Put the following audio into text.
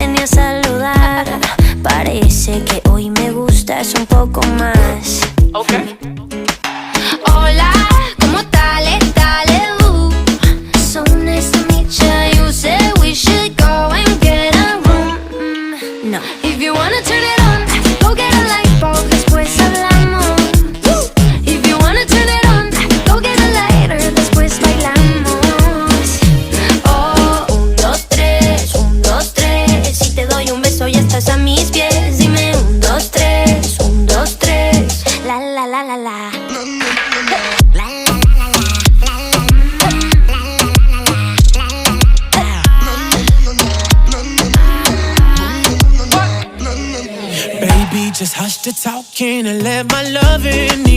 ni a saludar. Parece que hoy me gustas un poco más. Okay. Hola, ¿cómo tal? So nice to meet ya. You said we should go and get a room. No. If you wanna turn it on, go get a light bulb, después hablamos. If you wanna turn it on, go get a lighter, después bailamos. Oh, 1, 2, 3, 1, 2, 3. Si te doy un beso ya estás a mis pies. Dime 1, 2, 3, 1, 2, 3. La la la la la. Baby, just hush the talking and let my loving ease